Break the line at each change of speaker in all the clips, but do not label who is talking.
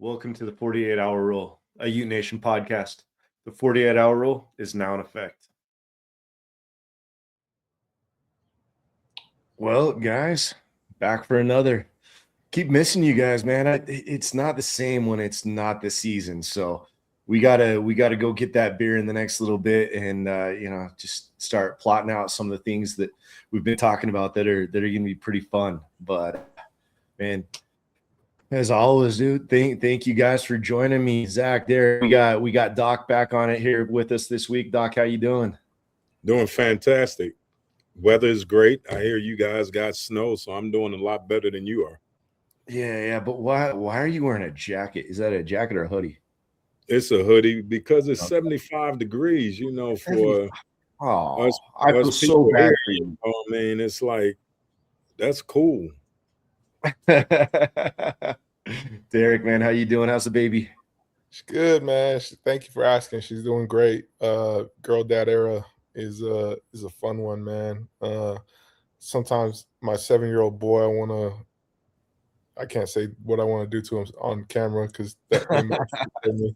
Welcome to the 48-hour rule, a UteNation podcast. The 48-hour rule is now in effect. Well, guys, back for another. Keep missing you guys, man. It's not the same when it's not the season. So we gotta go get that beer in the next little bit, and just start plotting out some of the things that we've been talking about that are going to be pretty fun. But man, as always, dude, thank you guys for joining me. Zach, there we got Doc back on it here with us this week. Doc, how you doing?
Doing fantastic. Weather is great. I hear you guys got snow, so I'm doing a lot better than you are.
Yeah, but why are you wearing a jacket? Is that a jacket or a hoodie?
It's a hoodie because it's 75 degrees, for us
I feel so bad for you.
Oh man, it's like that's cool.
Derek, man, how you doing? How's the baby?
She's good, man. Thank you for asking. She's doing great. Girl dad era is a fun one, man. Sometimes my 7-year-old boy, I can't say what I want to do to him on camera because that me.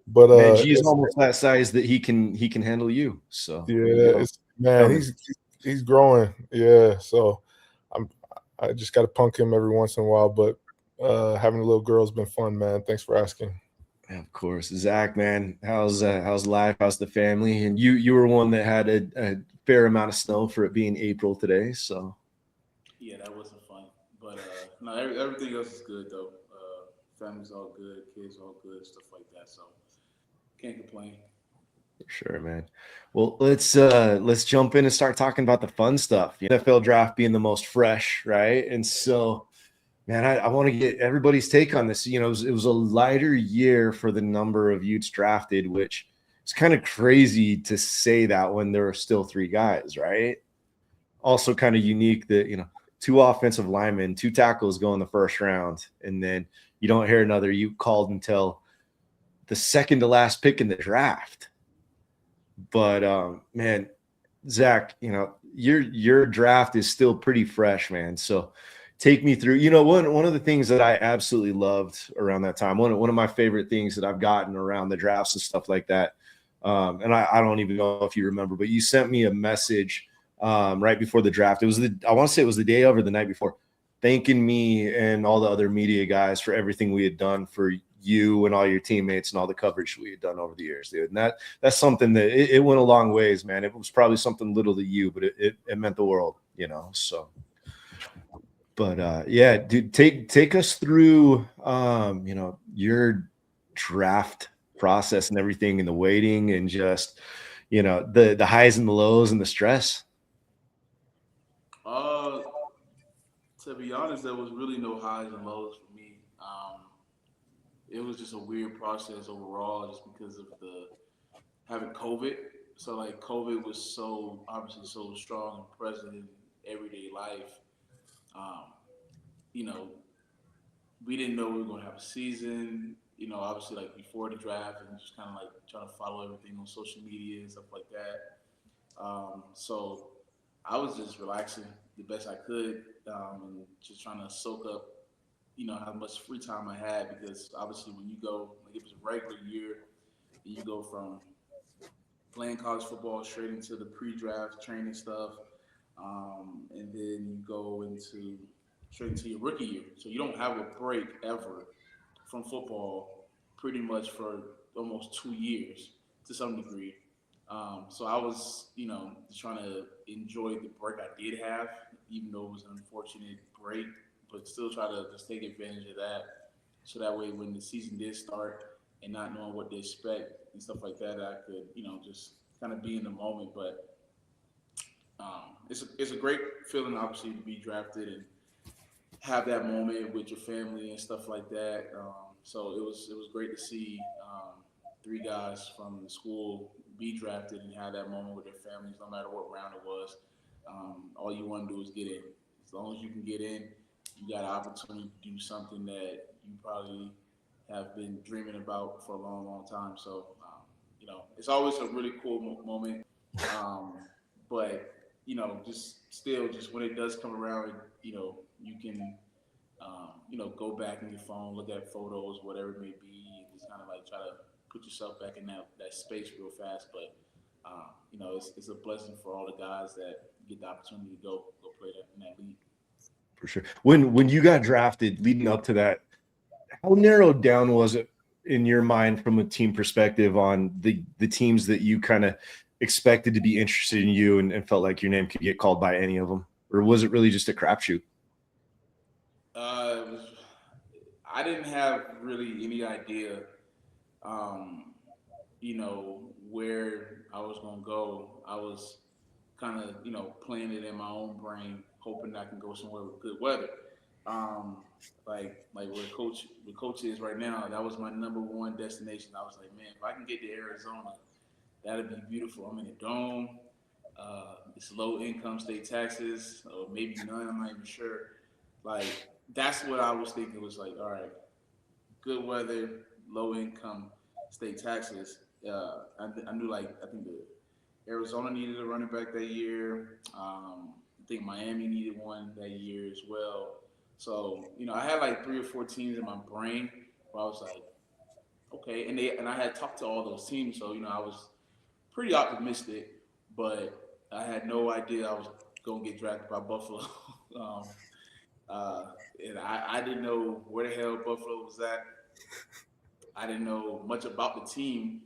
But
man, she's almost that size that he can handle you. So
yeah, he's growing. Yeah, so I just got to punk him every once in a while. But having a little girl's been fun, man. Thanks for asking.
Yeah, of course, Zach, man. How's life? How's the family? And you were one that had a fair amount of snow for it being April today. So
yeah, that wasn't fun. But no, everything else is good though. Family's all good, kids all good, stuff like that. So can't complain.
For sure, man. Well, let's jump in and start talking about the fun stuff. The NFL draft being the most fresh, right? And so, man, I want to get everybody's take on this. It was a lighter year for the number of Utes drafted, which is kind of crazy to say that when there are still 3 guys, right? Also kind of unique that 2 offensive linemen, 2 tackles go in the first round, and then you don't hear another Ute called until the second to last pick in the draft. But man, Zach, your draft is still pretty fresh, man. So take me through. One of the things that I absolutely loved around that time, one of my favorite things that I've gotten around the drafts and stuff like that. And I don't even know if you remember, but you sent me a message right before the draft. I want to say it was the day of or the night before, thanking me and all the other media guys for everything we had done for you and all your teammates and all the coverage we had done over the years, dude. And that's something that it went a long ways, man. It was probably something little to you, but it meant the world, so. But yeah, dude, take us through your draft process and everything, and the waiting and just the highs and the lows and the stress.
To be honest, there was really no highs and lows for me. It was just a weird process overall, just because of having COVID. So like COVID was so obviously so strong and present in everyday life. We didn't know we were going to have a season, obviously like before the draft, and just kind of like trying to follow everything on social media and stuff like that. So I was just relaxing the best I could, and just trying to soak up, how much free time I had, because obviously when you go, like it was a regular year, and you go from playing college football straight into the pre-draft training stuff, and then you go straight into your rookie year. So you don't have a break ever from football pretty much for almost 2 years to some degree. So I was, just trying to enjoy the break I did have, even though it was an unfortunate break, but still try to just take advantage of that. So that way when the season did start and not knowing what to expect and stuff like that, I could, just kind of be in the moment. But it's a great feeling, obviously, to be drafted and have that moment with your family and stuff like that. So it was great to see 3 guys from the school be drafted and have that moment with their families, no matter what round it was. All you want to do is get in. As long as you can get in, you got an opportunity to do something that you probably have been dreaming about for a long, long time. So, it's always a really cool moment. But, just when it does come around, you can go back in your phone, look at photos, whatever it may be, and just kind of like try to put yourself back in that space real fast. But it's a blessing for all the guys that get the opportunity to go play in that league.
For sure. When you got drafted, leading up to that, how narrowed down was it in your mind from a team perspective on the teams that you kind of expected to be interested in you and felt like your name could get called by any of them? Or was it really just a crapshoot?
I didn't have really any idea, where I was going to go. I was kind of, playing it in my own brain, hoping I can go somewhere with good weather. Like where coach is right now, that was my number one destination. I was like, man, if I can get to Arizona, that'd be beautiful. I'm in a dome. It's low income state taxes, or maybe none. I'm not even sure. Like that's what I was thinking. Was like, all right, good weather, low income state taxes. I knew I think the Arizona needed a running back that year. I think Miami needed one that year as well. So I had like 3 or 4 teams in my brain where I was like, okay, and I had talked to all those teams, so I was pretty optimistic, but I had no idea I was gonna get drafted by Buffalo. um, and I didn't know where the hell Buffalo was at. I didn't know much about the team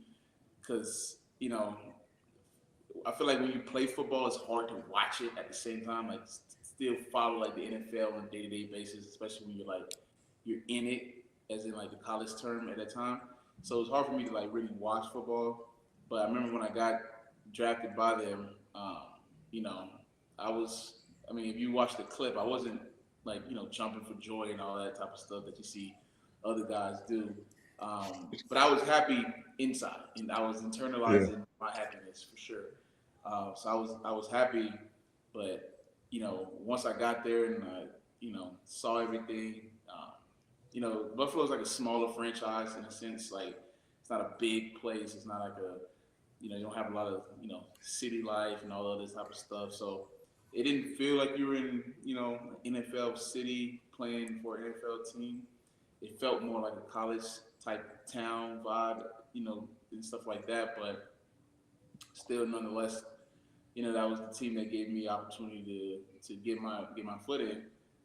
because I feel like when you play football, it's hard to watch it at the same time. Like still follow like the NFL on a day-to-day basis, especially when you're in it, as in like the college term at that time. So it's hard for me to like really watch football. But I remember when I got drafted by them, you know, I was. I mean, if you watch the clip, I wasn't like jumping for joy and all that type of stuff that you see other guys do. But I was happy inside, and I was internalizing my happiness for sure. So I was happy, but once I got there and I saw everything, Buffalo's like a smaller franchise in a sense. Like it's not a big place. It's not like you don't have a lot of city life and all other type of stuff. So it didn't feel like you were in NFL city playing for an NFL team. It felt more like a college type town vibe, and stuff like that. But still, nonetheless, that was the team that gave me opportunity to get my foot in.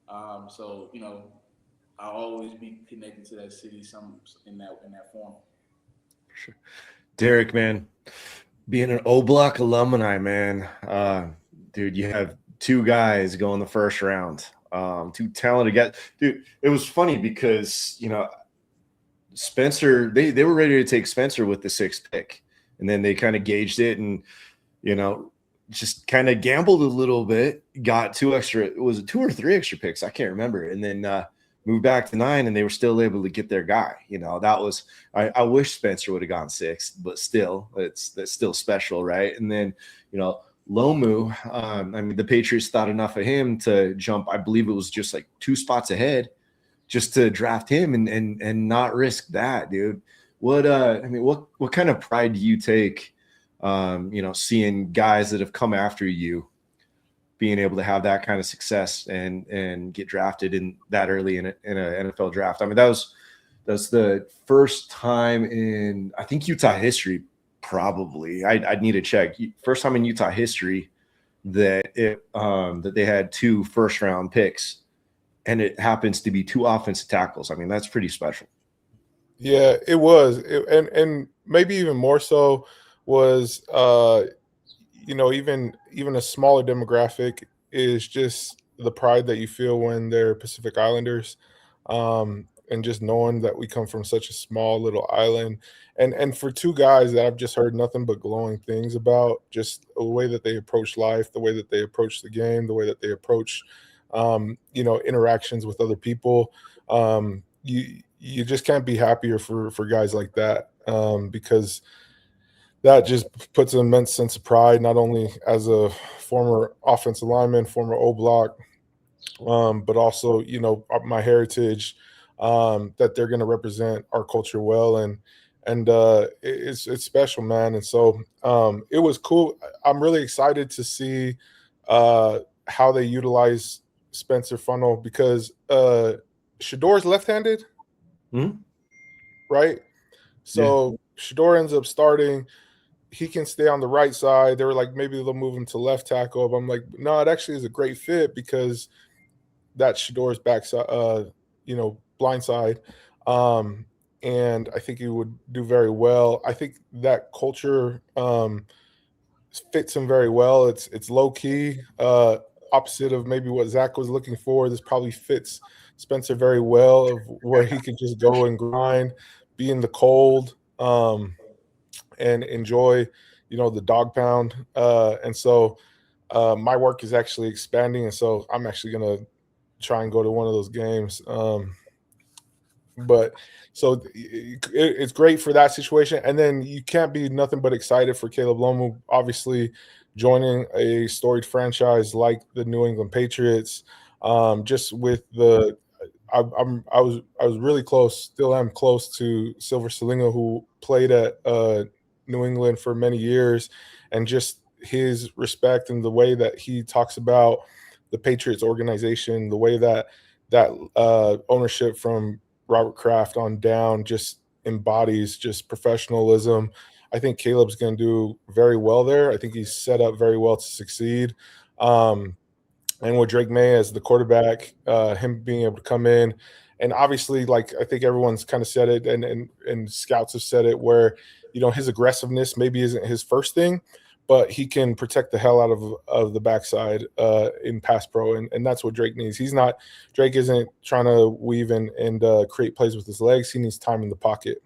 So I'll always be connected to that city some in that form.
Sure. Derek, man, being an O Block alumni, man, dude, you have 2 guys go in the first round. 2 talented guys. Dude, it was funny because, Spencer, they were ready to take Spencer with the 6th pick. And then they kind of gauged it and, just kind of gambled a little bit, got 2 extra, was it 2 or 3 extra picks? I can't remember. And then moved back to 9 and they were still able to get their guy. That was, I wish Spencer would have gone 6th, but still, that's still special, right? And then, Lomu, I mean, the Patriots thought enough of him to jump, I believe it was just like 2 spots ahead just to draft him and not risk that, dude. What kind of pride do you take, seeing guys that have come after you being able to have that kind of success and get drafted in that early in an NFL draft? I mean, that's the first time in, I think, Utah history, probably. I'd need to check. First time in Utah history that they had 2 first-round picks, and it happens to be 2 offensive tackles. I mean, that's pretty special.
Yeah, it was, and maybe even more so was even a smaller demographic is just the pride that you feel when they're Pacific Islanders, and just knowing that we come from such a small little island, and for 2 guys that I've just heard nothing but glowing things about, just the way that they approach life, the way that they approach the game, the way that they approach interactions with other people. You just can't be happier for guys like that, because that just puts an immense sense of pride, not only as a former offensive lineman, former O Block, but also, my heritage, that they're going to represent our culture well. And it's special, man. And so it was cool. I'm really excited to see how they utilize Spencer Fano, because Shador's left-handed,
Mhm.
right? So Shador ends up starting. He can stay on the right side. They were like, maybe they'll move him to left tackle. But I'm like, no, it actually is a great fit because that's Shador's backside, blind side. And I think he would do very well. I think that culture fits him very well. It's low key, opposite of maybe what Zach was looking for. This probably fits Spencer very well, of where he could just go and grind, be in the cold, and enjoy, the dog pound. And so my work is actually expanding, and so I'm actually gonna try and go to one of those games. But so it's great for that situation. And then you can't be nothing but excited for Caleb Lomu, obviously joining a storied franchise like the New England Patriots. Just with I was really close, still am close to Silver Salingo, who played at New England for many years, and just his respect and the way that he talks about the Patriots organization, the way that ownership from Robert Kraft on down just embodies just professionalism. I think Caleb's going to do very well there. I think he's set up very well to succeed. And with Drake May as the quarterback, him being able to come in, and obviously, like, I think everyone's kind of said it, and scouts have said it, where, his aggressiveness maybe isn't his first thing, but he can protect the hell out of the backside in pass pro, and that's what Drake needs. Drake isn't trying to weave and create plays with his legs. He needs time in the pocket.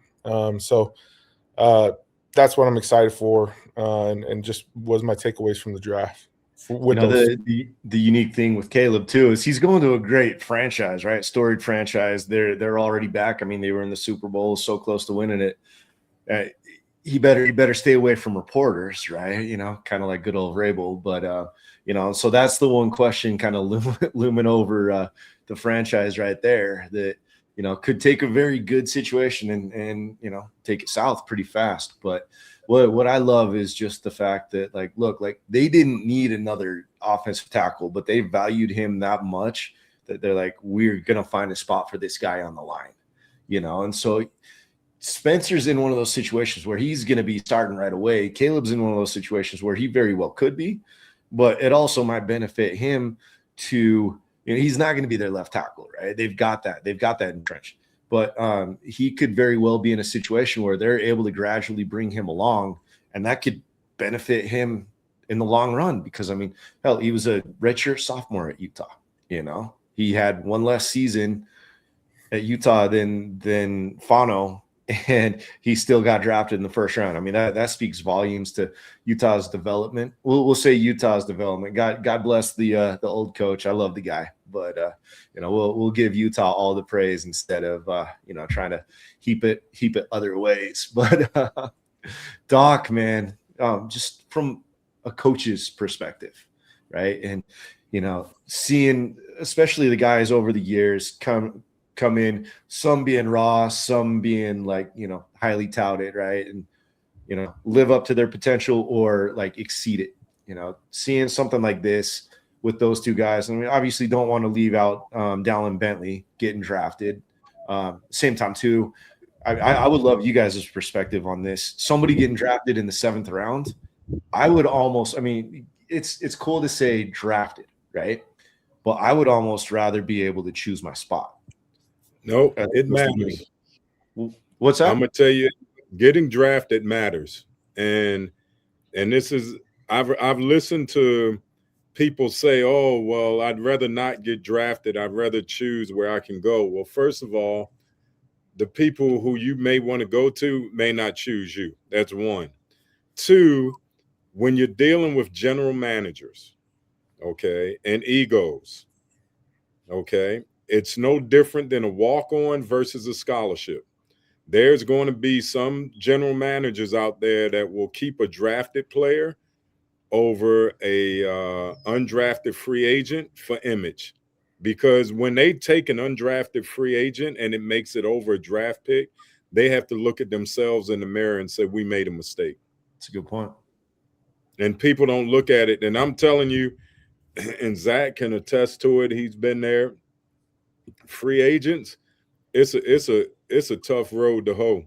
So that's what I'm excited for, and just was my takeaways from the draft.
The unique thing with Caleb too is he's going to a great franchise, right? Storied franchise. They're already back. I mean, they were in the Super Bowl, so close to winning it. He better stay away from reporters, right? Kind of like good old Rabel. But so that's the one question kind of looming over the franchise right there, that could take a very good situation and take it south pretty fast. But what I love is just the fact that, look, they didn't need another offensive tackle, but they valued him that much that they're like, we're gonna find a spot for this guy on the line, and so Spencer's in one of those situations where he's going to be starting right away. Caleb's in one of those situations where he very well could be, but it also might benefit him to, he's not going to be their left tackle, right? They've got that entrenched, but he could very well be in a situation where they're able to gradually bring him along, and that could benefit him in the long run, because hell, he was a redshirt sophomore at Utah. He had one less season at Utah than Fano, and he still got drafted in the first round. That speaks volumes to Utah's development. We'll say Utah's development. God bless the old coach. I love the guy, but we'll give Utah all the praise instead of trying to heap it other ways. But Doc, man, just from a coach's perspective, right? And seeing especially the guys over the years come in, some being raw, some being highly touted, right? And live up to their potential or exceed it. Seeing something like this with those two guys, obviously don't want to leave out Dallen Bentley getting drafted. Same time too, I would love you guys' perspective on this. Somebody getting drafted in the 7th round, I would almost, it's cool to say drafted, right? But I would almost rather be able to choose my spot.
No, it matters.
What's that?
I'm gonna tell you, getting drafted matters, and this is I've listened to people say, "Oh, well, I'd rather not get drafted. I'd rather choose where I can go." Well, first of all, the people who you may want to go to may not choose you. That's one. Two, when you're dealing with general managers, okay, and egos, okay, it's no different than a walk-on versus a scholarship. There's going to be some general managers out there that will keep a drafted player over a undrafted free agent for image, because when they take an undrafted free agent and it makes it over a draft pick, they have to look at themselves in the mirror and say, we made a mistake.
That's a good point.
And people don't look at it. And I'm telling you, and Zach can attest to it, he's been there. free agents, it's a tough road to hoe,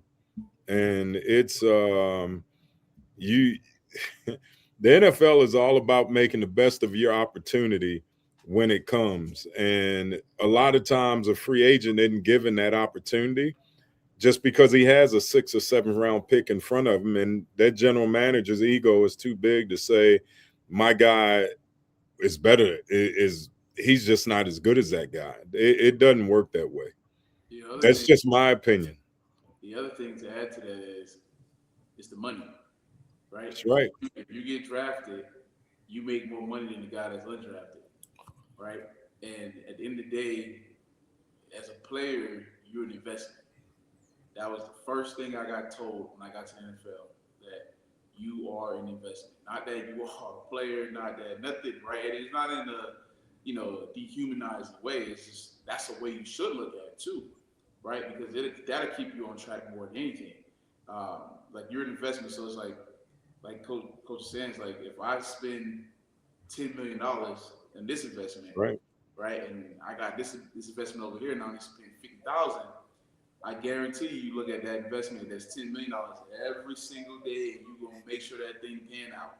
and it's you. The NFL is all about making the best of your opportunity when it comes, and a lot of times a free agent isn't given that opportunity just because he has a 6th or 7th round pick in front of him, and that general manager's ego is too big to say, my guy is better. He's just not as good as that guy. It doesn't work that way. That's just my opinion.
The other thing to add to that is the money, right?
That's right.
If you get drafted, you make more money than the guy that's undrafted, right? And at the end of the day, as a player, you're an investment. That was the first thing I got told when I got to the NFL, that you are an investment. Not that you are a player, not that nothing, right? And it's not in a dehumanizing way. It's just that's the way you should look at it too, right? Because that'll keep you on track more than anything. Like you're an investment, so it's like Coach Sands, like if I spend $10 million in this investment, right, and I got this investment over here, now I'm spending $50,000. I guarantee you look at that investment that's $10 million every single day, and you're gonna make sure that thing pan out.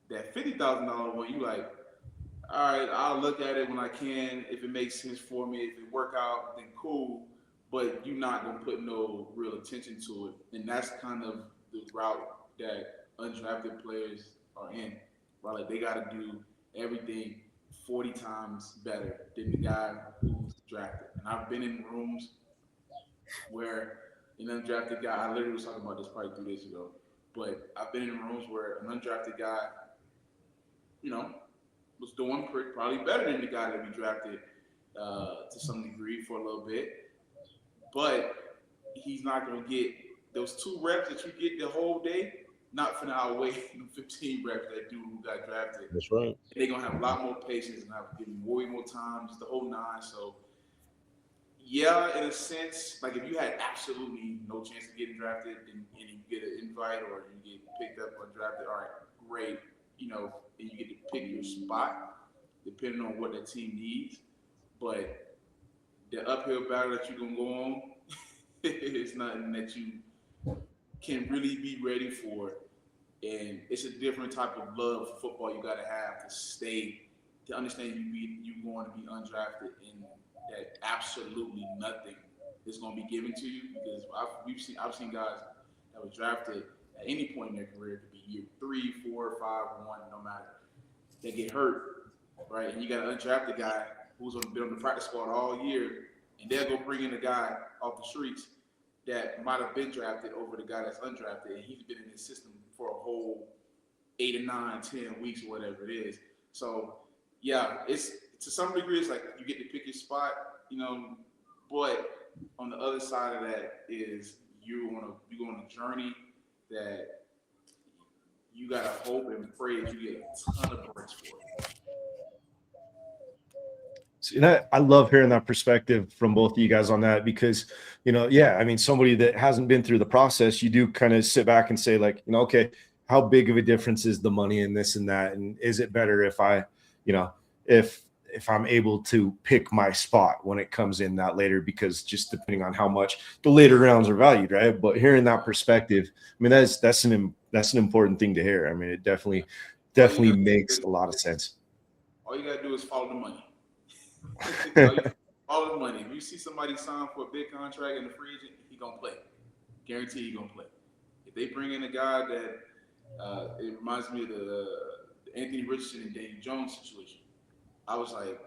That $50,000 one, you like, all right, I'll look at it when I can. If it makes sense for me, if it work out, then cool. But you're not gonna put no real attention to it, and that's kind of the route that undrafted players are in. Right, like they got to do everything 40 times better than the guy who's drafted. And I've been in rooms where an undrafted guy, I literally was talking about this probably 3 days ago, but I've been in rooms where an undrafted guy, was doing probably better than the guy that we drafted to some degree for a little bit, but he's not going to get those 2 reps that you get the whole day, not finna outweigh the 15 reps that dude who got drafted.
That's right.
They're going to have a lot more patience and have to give him way more time, just the whole 9. So, yeah, in a sense, like if you had absolutely no chance of getting drafted and you get an invite or you get picked up undrafted, all right, great, and you get to pick your spot depending on what the team needs. But the uphill battle that you're going to go on is nothing that you can really be ready for. And it's a different type of love for football you got to have to understand you going to be undrafted and that absolutely nothing is going to be given to you, because I've seen guys that were drafted at any point in their career, it could be year 3, 4, 5, 1, no matter. They get hurt, right? And you got an undrafted guy who's going to be on the practice squad all year, and they'll go bring in a guy off the streets that might have been drafted over the guy that's undrafted, and he's been in the system for a whole 8 or 9, 10 weeks or whatever it is. So, yeah, it's to some degree, it's like you get to pick your spot, but on the other side of that is you go on a journey that you gotta hope and pray that you get a ton of breaks for it.
I love hearing that perspective from both of you guys on that, because, somebody that hasn't been through the process, you do kind of sit back and say, like, okay, how big of a difference is the money in this and that? And is it better if I, if I'm able to pick my spot when it comes in that later, because just depending on how much the later rounds are valued, right? But hearing that perspective, that's an important thing to hear. It definitely makes a lot of sense.
All you gotta do is follow the money. Follow the money. If you see somebody sign for a big contract and a free agent, he gonna play. Guarantee he gonna play. If they bring in a guy that it reminds me of the Anthony Richardson and Daniel Jones situation. I was like,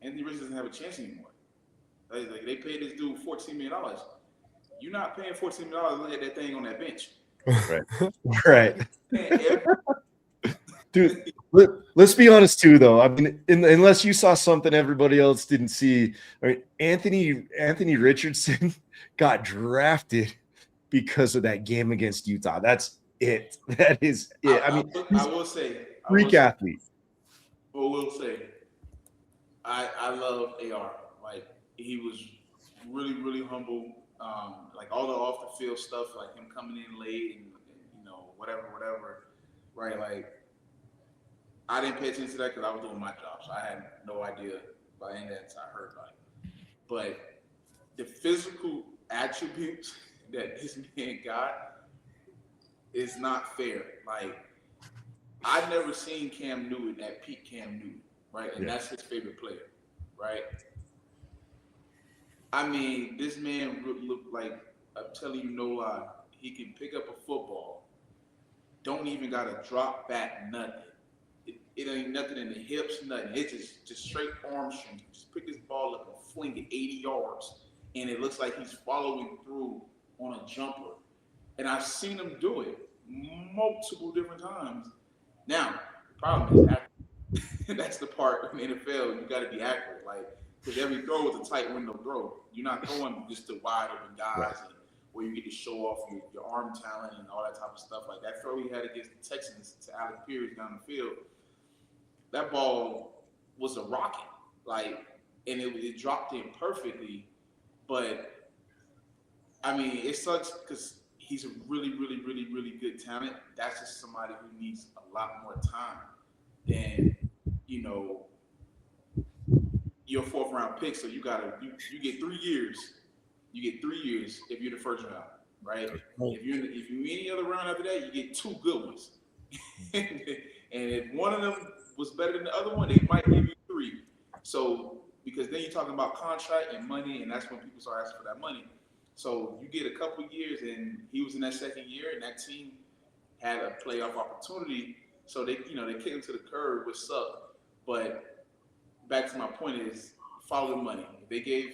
Anthony Richardson doesn't have a chance anymore. Like they paid this dude $14 million. You're not paying $14 million to look at that thing on that bench.
Right. Dude, let's be honest too, though. Unless you saw something everybody else didn't see, Anthony Richardson got drafted because of that game against Utah. That's it. That is it.
I will say,
freak athlete.
I will say, I love AR. Like he was really, really humble. Like all the off the field stuff, like him coming in late and whatever. Right, like. I didn't pay attention to that because I was doing my job, so I had no idea by any of that until I heard about it. but the physical attributes that this man got is not fair. Like, I've never seen Cam Newton at peak Cam Newton, right? And that's his favorite player, right? I mean, this man looked like, I'm telling you no lie, he can pick up a football, don't even got to drop back nothing. It ain't nothing in the hips, nothing. It's just straight arm strength. Just pick this ball up and fling it 80 yards, and it looks like he's following through on a jumper. And I've seen him do it multiple different times. Now, the problem is accurate. That's the part in the NFL, you got to be accurate. Like, because every throw is a tight window throw. You're not throwing just to wide open guys and where you get to show off your arm talent and all that type of stuff. Like that throw he had against the Texans to Alex Pierce down the field, that ball was a rocket. Like, and it dropped in perfectly. But, I mean, it sucks because he's a really, really, really, really good talent. That's just somebody who needs a lot more time than, you know, your 4th round pick. So you get 3 years. You get 3 years if you're the first round, right? If you're any other round after that, you get 2 good ones. And if one of them was better than the other one, they might give you 3. So because then you're talking about contract and money, and that's when people start asking for that money. So you get a couple years, and he was in that second year, and that team had a playoff opportunity. So they kicked him to the curb, which sucked. But back to my point is follow the money. If they gave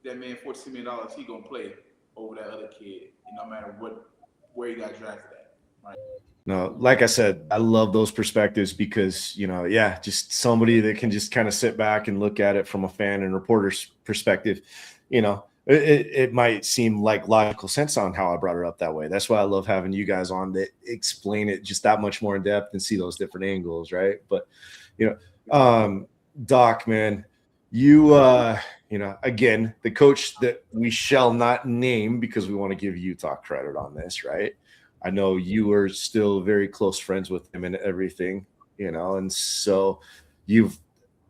that man $14 million, he gonna play over that other kid, no matter where he got drafted at. Right?
No, like I said, I love those perspectives because, just somebody that can just kind of sit back and look at it from a fan and reporter's perspective. It might seem like logical sense on how I brought it up that way. That's why I love having you guys on that explain it just that much more in depth and see those different angles, right? But, Doc, man, you, again, the coach that we shall not name because we want to give Utah credit on this, right? I know you are still very close friends with him and everything, and so you've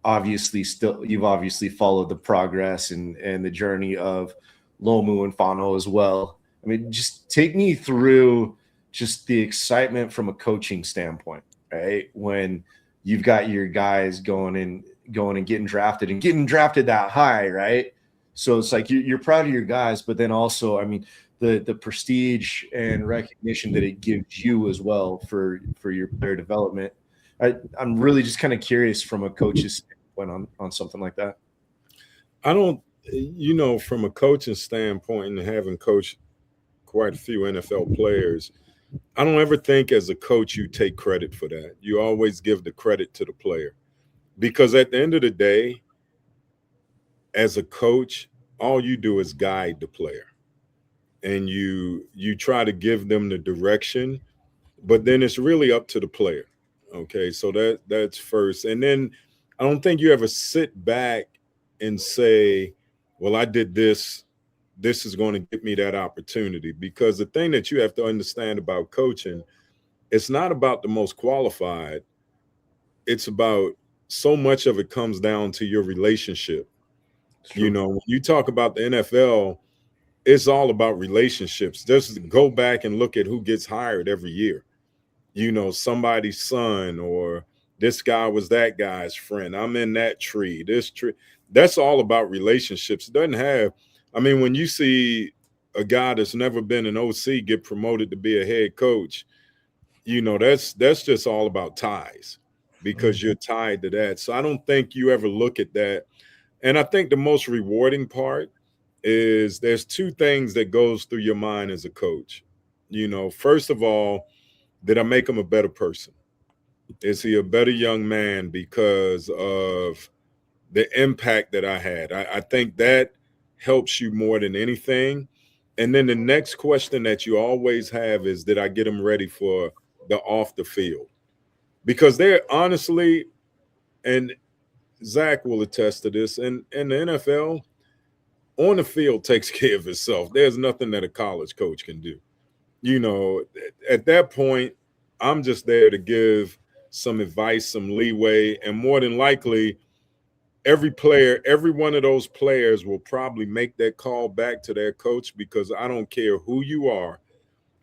obviously followed the progress and the journey of Lomu and Fano as well. I mean, just take me through just the excitement from a coaching standpoint, right? When you've got your guys going and getting drafted that high, right? So it's like you're proud of your guys, but then also, I mean, the prestige and recognition that it gives you as well for your player development. I'm really just kind of curious from a coach's standpoint on something like that.
I don't, from a coaching standpoint and having coached quite a few NFL players, I don't ever think as a coach you take credit for that. You always give the credit to the player. Because at the end of the day, as a coach, all you do is guide the player. And you try to give them the direction, but then it's really up to the player. Okay, so that's first. And then I don't think you ever sit back and say, well, I did this. This is going to give me that opportunity. Because the thing that you have to understand about coaching, it's not about the most qualified. It's about so much of it comes down to your relationship. When you talk about the NFL, it's all about relationships. Just go back and look at who gets hired every year. Somebody's son, or this guy was that guy's friend. I'm in that tree, this tree. That's all about relationships. It doesn't have, when you see a guy that's never been an OC get promoted to be a head coach, that's just all about ties because you're tied to that. So I don't think you ever look at that. And I think the most rewarding part is there's 2 things that goes through your mind as a coach. First of all, did I make him a better person? Is he a better young man because of the impact that I had? I think that helps you more than anything. And then the next question that you always have is, did I get him ready for the off the field? Because they're honestly, and Zach will attest to this, and the NFL, on the field takes care of itself. There's nothing that a college coach can do. At that point, I'm just there to give some advice, some leeway, and more than likely, every player, every one of those players will probably make that call back to their coach, because I don't care who you are,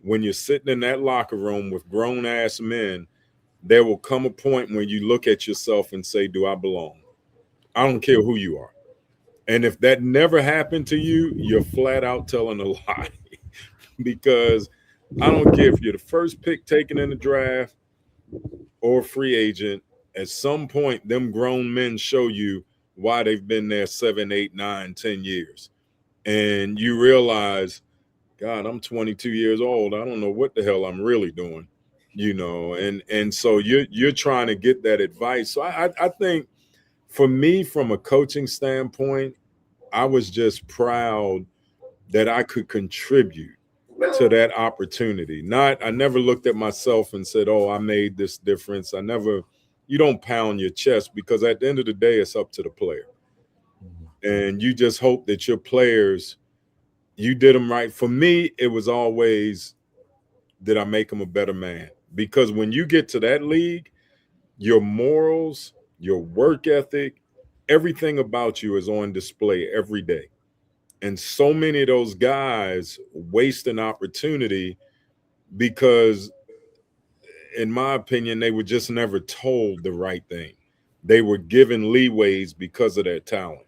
when you're sitting in that locker room with grown-ass men, there will come a point when you look at yourself and say, do I belong? I don't care who you are. And if that never happened to you, you're flat out telling a lie. Because I don't care if you're the first pick taken in the draft or free agent, at some point, them grown men show you why they've been there 7, 8, 9, 10 years. And you realize, God, I'm 22 years old. I don't know what the hell I'm really doing, and so you're trying to get that advice. So I think for me, from a coaching standpoint, I was just proud that I could contribute to that opportunity. I never looked at myself and said, oh, I made this difference. You don't pound your chest, because at the end of the day, it's up to the player. And you just hope that your players, you did them right. For me, it was always, did I make them a better man? Because when you get to that league, your morals, your work ethic, everything about you is on display every day. And so many of those guys waste an opportunity because, in my opinion, they were just never told the right thing. They were given leeways because of their talent.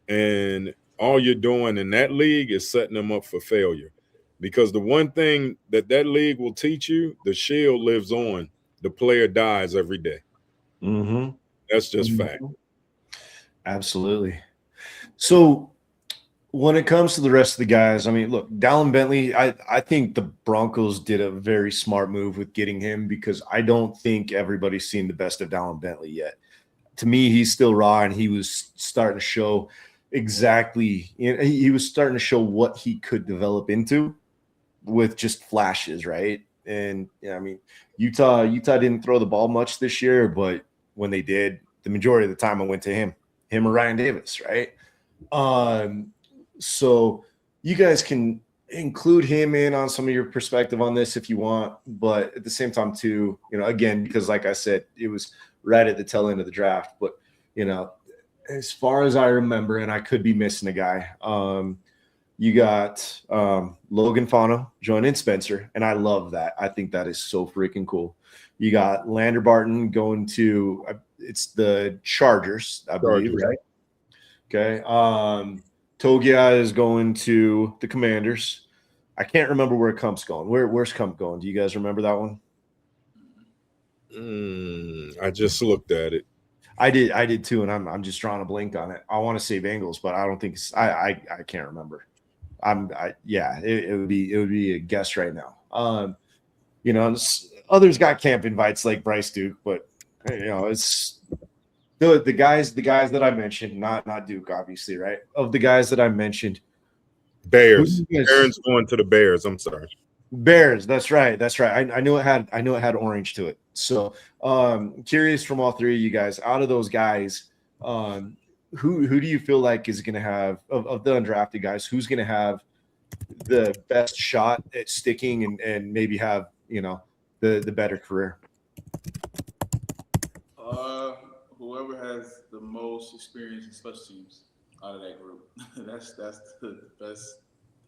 And all you're doing in that league is setting them up for failure. Because the one thing that league will teach you, the shield lives on. The player dies every day.
Mm-hmm.
That's just fact.
Absolutely. So when it comes to the rest of the guys, I mean, look, Dallen Bentley, I think the Broncos did a very smart move with getting him, because I don't think everybody's seen the best of Dallen Bentley yet. To me, he's still raw, and he was starting to show he was starting to show what he could develop into with just flashes, right? And I mean, Utah didn't throw the ball much this year, but when they did, the majority of the time it went to him or Ryan Davis, right? So you guys can include him in on some of your perspective on this if you want, but at the same time too, again, because like I said, it was right at the tail end of the draft, but as far as I remember, and I could be missing a guy, you got Logan Fano joining Spencer, and I love that. I think that is so freaking cool. You got Lander Barton going to it's the Chargers, I believe, right? Okay. Togia is going to the Commanders. I can't remember where Kump's going. Where's Kump going? Do you guys remember that one?
I just looked at it.
I did too, and I'm just drawing a blank on it. I want to say Bengals, but I don't think I can't remember. It would be a guess right now. Others got camp invites like Bryce Duke, but it's the guys that I mentioned, not Duke, obviously, right? Of the guys that I mentioned,
Bears. Aaron's going to the Bears. I'm sorry.
Bears. That's right. I knew it had orange to it. So curious from all three of you guys, out of those guys, who do you feel like is going to have of the undrafted guys, who's going to have the best shot at sticking and maybe have the better career?
Whoever has the most experience in special teams out of that group, that's the best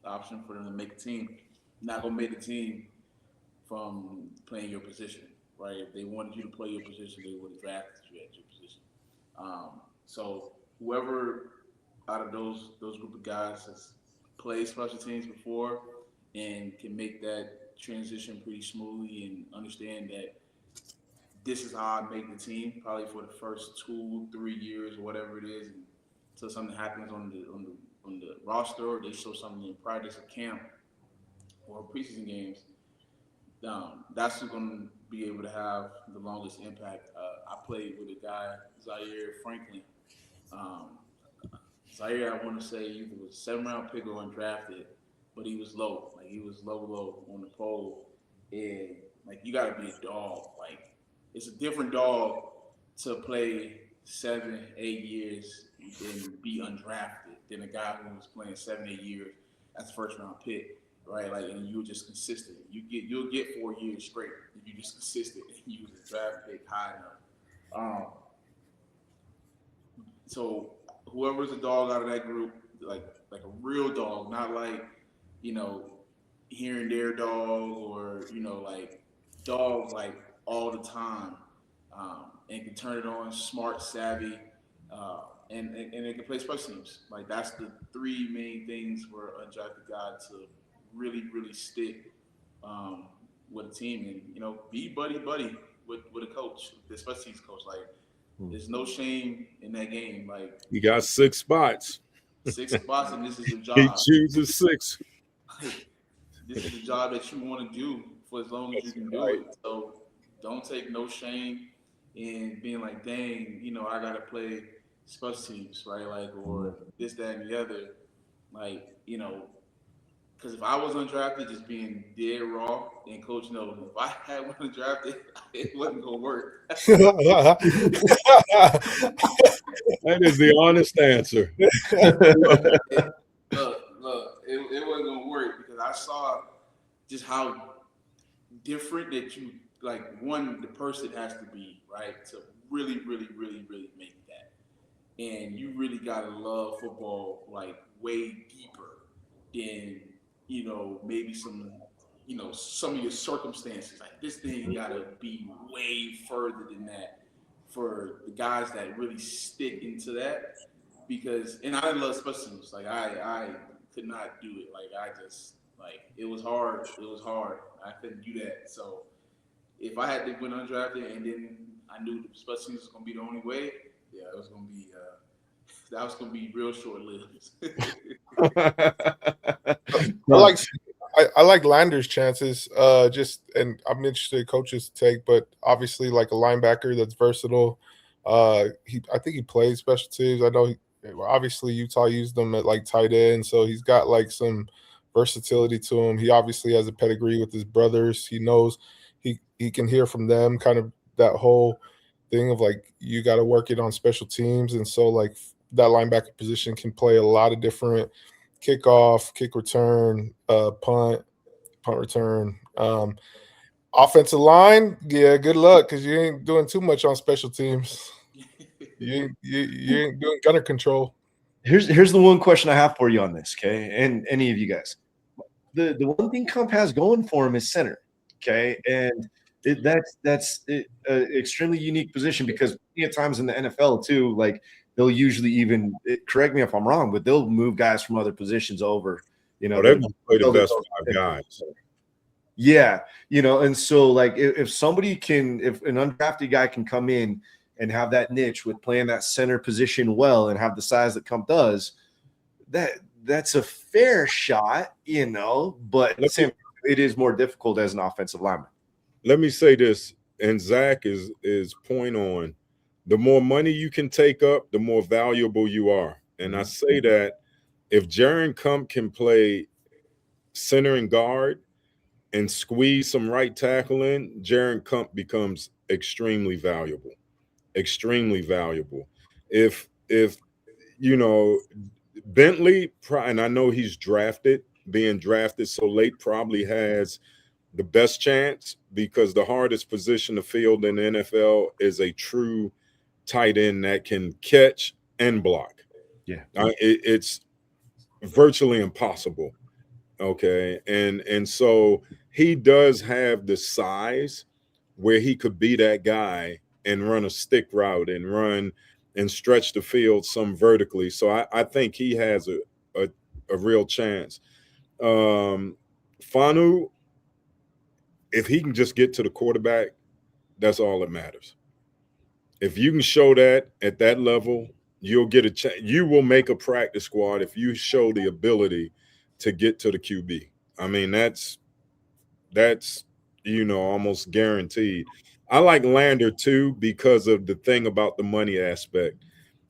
option for them to make a team. Not gonna make a team from playing your position, right? If they wanted you to play your position, they would have drafted you at your position. So whoever out of those group of guys has played special teams before and can make that transition pretty smoothly and understand that this is how I make the team, probably for the first 2-3 years or whatever it is, until something happens on the roster, or they show something in practice or camp or preseason games. That's who's going to be able to have the longest impact. I played with a guy, Zaire Franklin. Zaire, I want to say he was a 7th-round pick or undrafted, but he was low. Like, he was low on the pole. And, you got to be a dog. It's a different dog to play 7-8 years and be undrafted than a guy who was playing 7-8 years as a first-round pick, right? And you're just consistent. You'll get 4 years straight if you're just consistent and you was a draft pick high enough. So whoever's a dog out of that group, like a real dog, not like, here and there dog, or like dog like all the time, and can turn it on, smart, savvy, and it can play special teams. Like that's the three main things for an undrafted guy to really really stick, with a team, and be buddy with a coach, the special teams coach. Like there's no shame in that game. Like
You got 6 spots.
6 spots, and this is your
He
job.
chooses 6.
This is the job that you want to do for as long as you can do it. So don't take no shame in being like, dang, I gotta play special teams, right? Like, or this, that, and the other. Like, because if I was undrafted, just being dead raw, and coach knows, if I had one undrafted, it wasn't gonna work.
That is the honest answer.
Look, it wasn't gonna work because I saw just how different that you like. One, the person has to be right to really, really, really, really make that, and you really gotta love football like way deeper than maybe some some of your circumstances. Like this thing gotta be way further than that for the guys that really stick into that. Because I love special teams. Like I could not do it. Like I just it was hard. It was hard. I couldn't do that. So if I had to win undrafted and then I knew the special teams was gonna be the only way, yeah, it was gonna be that was gonna be real short lived.
I like Lander's chances. And I'm interested in coach's take, but obviously like a linebacker that's versatile. I think he plays special teams. I know obviously Utah used him at like tight end, so he's got like some versatility to him. He obviously has a pedigree with his brothers. He knows he can hear from them, kind of that whole thing of like you got to work it on special teams, and so like that linebacker position can play a lot of different kickoff, kick return, punt return. Offensive line, yeah, good luck because you ain't doing too much on special teams. You ain't doing gunner control.
Here's the one question I have for you on this, okay? And any of you guys. The one thing Kump has going for him is center, okay? And that's an extremely unique position because many times in the NFL too, like they'll usually even correct me if I'm wrong, but they'll move guys from other positions over.
They play the best 5 guys.
Yeah, and so like if an undrafted guy can come in and have that niche with playing that center position well and have the size that Kump does, that's a fair shot, but it is more difficult as an offensive lineman.
Let me say this, and Zach is point on. The more money you can take up, the more valuable you are. And I say that if Jaron Kump can play center and guard and squeeze some right tackle in, Jaron Kump becomes extremely valuable. Extremely valuable. If Bentley, and I know he's being drafted so late, probably has the best chance because the hardest position to field in the NFL is a true tight end that can catch and block.
Yeah,
it's virtually impossible. Okay, and so he does have the size where he could be that guy and run a stick route and run and stretch the field some vertically. So I think he has a real chance. Fano, if he can just get to the quarterback, that's all that matters. If you can show that at that level, you'll get a chance. You will make a practice squad if you show the ability to get to the QB. I mean, that's almost guaranteed. I like Lander too because of the thing about the money aspect.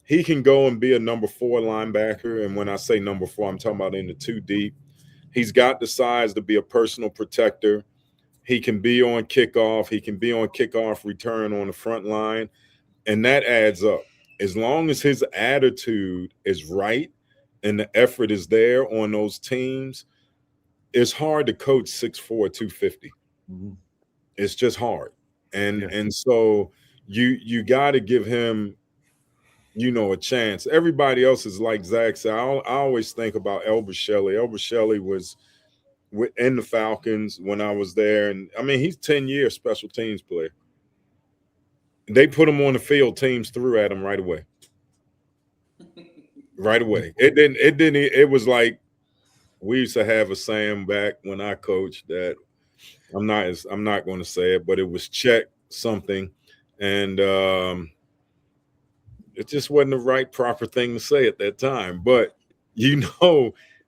He can go and be a number 4 linebacker, and when I say number 4, I'm talking about in the 2 deep. He's got the size to be a personal protector. He can be on kickoff. He can be on kickoff return on the front line, and that adds up. As long as his attitude is right and the effort is there on those teams, it's hard to coach 6'4", 250. Mm-hmm. It's just hard. And so you got to give him a chance. Everybody else is like Zach said. I always think about Elvis Shelley. Elvis Shelley was in the Falcons when I was there. And I mean, he's 10 years special teams player. They put him on the field, teams threw at him right away. Right away. It was like we used to have a saying back when I coached that I'm not going to say it, but it was check something. And it just wasn't the right proper thing to say at that time. But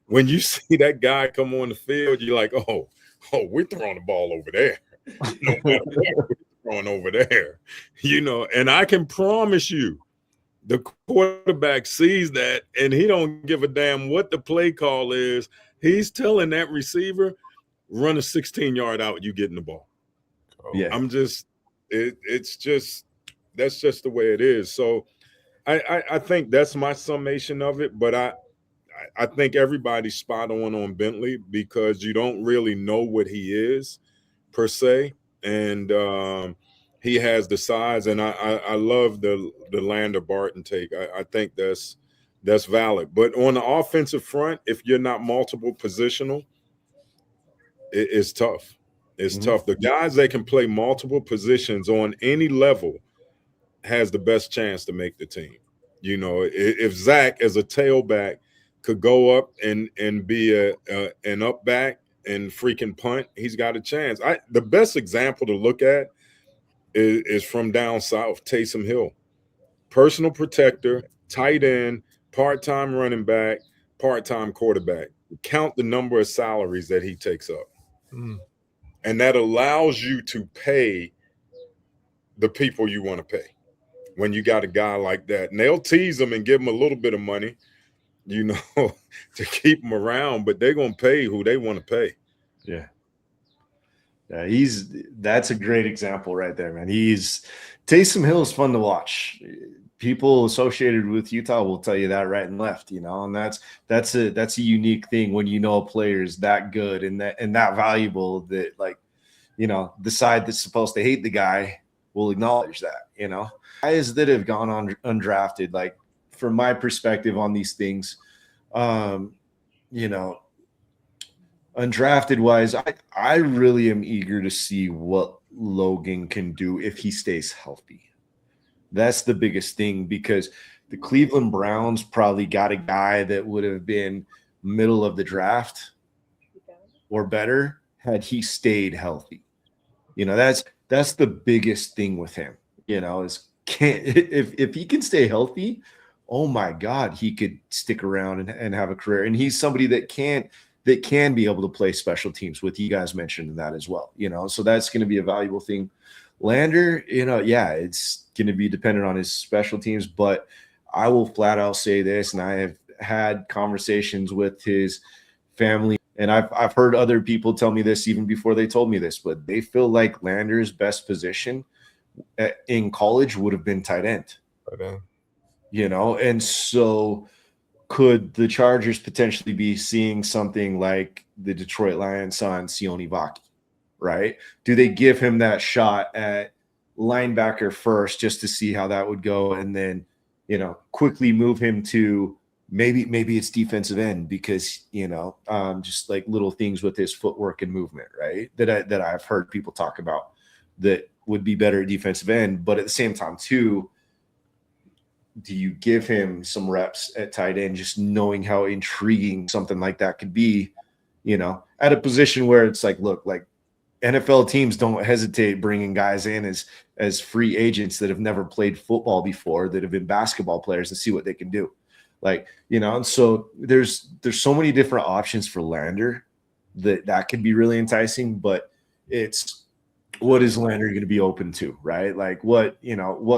when you see that guy come on the field, you're like, oh, we're throwing the ball over there. No matter what, we're throwing over there. And I can promise you, the quarterback sees that and he don't give a damn what the play call is. He's telling that receiver, run a 16-yard out, you getting the ball.
Yeah.
It's just that's just the way it is. So I think that's my summation of it, but I think everybody's spot on Bentley because you don't really know what he is per se. And he has the size, and I love the Lander Barton take. I think that's valid. But on the offensive front, if you're not multiple positional, it's tough. It's tough. The guys that can play multiple positions on any level has the best chance to make the team. If Zack as a tailback could go up and be an up back and freaking punt, he's got a chance. The best example to look at is from down south, Taysom Hill. Personal protector, tight end, part-time running back, part-time quarterback. Count the number of salaries that he takes up. And that allows you to pay the people you want to pay when you got a guy like that. And they'll tease him and give him a little bit of money, to keep him around, but they're going to pay who they want to pay.
Yeah. Yeah, that's a great example right there, man. Taysom Hill is fun to watch. People associated with Utah will tell you that right and left, and that's a unique thing when a player is that good and that valuable that the side that's supposed to hate the guy will acknowledge that, guys that have gone on undrafted, like from my perspective on these things, undrafted wise, I really am eager to see what Logan can do if he stays healthy. That's the biggest thing because the Cleveland Browns probably got a guy that would have been middle of the draft or better had he stayed healthy. That's the biggest thing with him, if he can stay healthy, oh my God, he could stick around and have a career. And he's somebody that can be able to play special teams with you guys mentioned that as well, so that's going to be a valuable thing. Lander, it's going to be dependent on his special teams, but I will flat out say this, and I have had conversations with his family, and I've heard other people tell me this even before they told me this, but they feel like Lander's best position in college would have been tight end. And so could the Chargers potentially be seeing something like the Detroit Lions saw in Sione Vaki, right? Do they give him that shot at linebacker first just to see how that would go and then, quickly move him to maybe it's defensive end because, just like little things with his footwork and movement, right? That I've heard people talk about that would be better at defensive end. But at the same time, too, do you give him some reps at tight end, just knowing how intriguing something like that could be, at a position where it's like, look, like NFL teams don't hesitate bringing guys in as free agents that have never played football before, that have been basketball players, and see what they can do. And so there's so many different options for Lander that could be really enticing, but it's, what is Lander going to be open to, right? Like what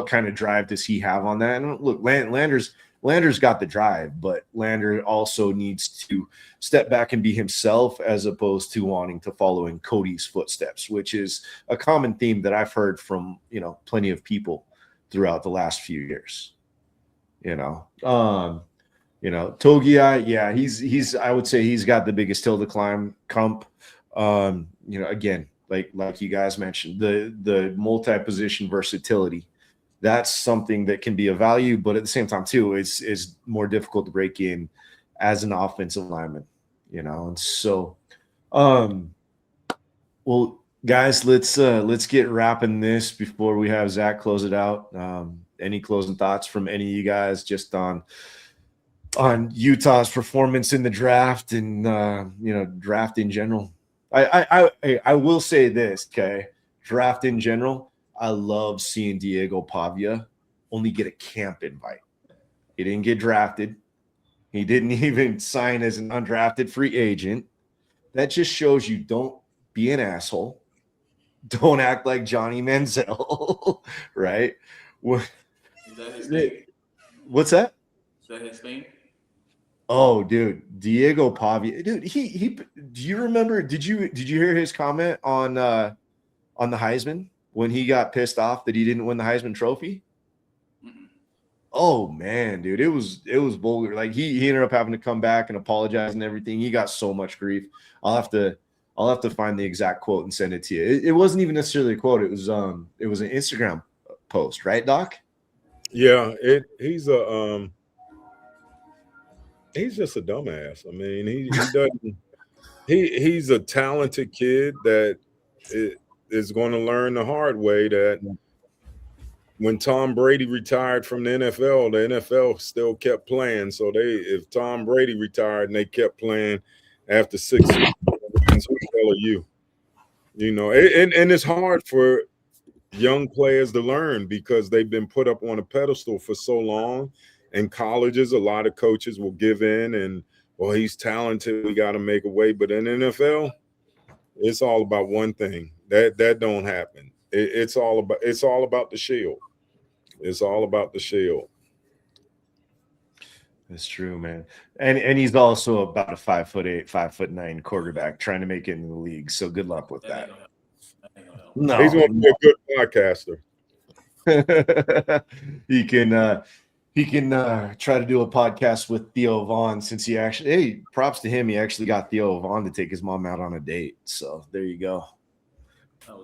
kind of drive does he have on that? And look, Lander's got the drive, but Lander also needs to step back and be himself as opposed to wanting to follow in Cody's footsteps, which is a common theme that I've heard from, plenty of people throughout the last few years. Togiai, yeah, he's I would say he's got the biggest hill to climb. Kump, again, like you guys mentioned, the multi-position versatility that's something that can be of value, but at the same time too, it's more difficult to break in as an offensive lineman, you know. And so, well, guys, let's get wrapping this before we have Zach close it out. Any closing thoughts from any of you guys just on Utah's performance in the draft and draft in general? I will say this, okay? Draft in general, I love seeing Diego Pavia only get a camp invite. He didn't get drafted. He didn't even sign as an undrafted free agent. That just shows you don't be an asshole. Don't act like Johnny Manziel, right?
Is that his thing?
What's that?
Is that his thing?
Oh, dude, Diego Pavia, dude. He. Do you remember? Did you hear his comment on the Heisman when he got pissed off that he didn't win the Heisman Trophy? Mm-hmm. Oh man, dude, it was vulgar. Like he ended up having to come back and apologize and everything. He got so much grief. I'll have to find the exact quote and send it to you. It wasn't even necessarily a quote. It was an Instagram post, right, Doc?
Yeah, he's just a dumbass. I mean, he doesn't. He's a talented kid that is going to learn the hard way that when Tom Brady retired from the NFL still kept playing. So if Tom Brady retired and they kept playing after 6 years, who the hell are you? You know, and it's hard for young players to learn because they've been put up on a pedestal for so long. In colleges, a lot of coaches will give in and, well, he's talented, we got to make a way. But in NFL, it's all about one thing. That don't happen. It's all about the shield. It's all about the shield.
That's true, man. And he's also about a 5'8", 5'9" quarterback trying to make it in the league. So good luck with that.
No, he's going to be a good podcaster.
He can try to do a podcast with Theo Vaughn since props to him. He actually got Theo Vaughn to take his mom out on a date. So there you go.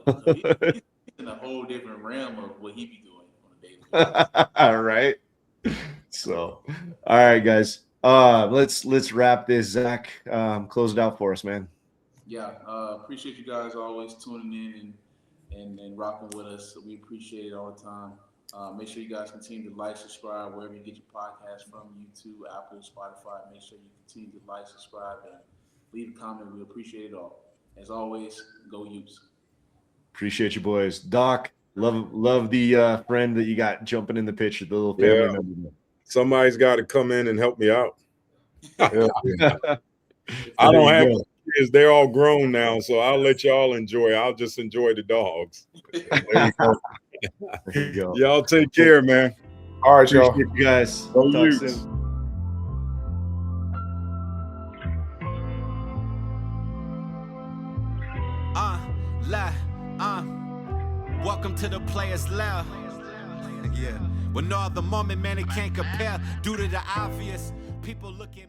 He's in a whole different realm of what he be doing on a daily basis.
All right. So, all right, guys. Let's wrap this. Zach, close it out for us, man.
Yeah, appreciate you guys always tuning in and rocking with us. We appreciate it all the time. Make sure you guys continue to like, subscribe wherever you get your podcast from, YouTube, Apple, Spotify. Make sure you continue to like, subscribe, and leave a comment. We appreciate it all. As always, go Utes.
Appreciate you, boys. Doc, love the friend that you got jumping in the picture, the little family member.
Somebody's got to come in and help me out.
Yeah.
I don't have kids. They're all grown now, so I'll let y'all enjoy. I'll just enjoy the dogs.
There you go.
Y'all take care, man.
All right, y'all.
Appreciate you guys.
Go
Talk
Utes.
soon.
Welcome to the players' lab. Yeah. Well, no other moment, man, it can't compare. Due to the obvious, people look at me.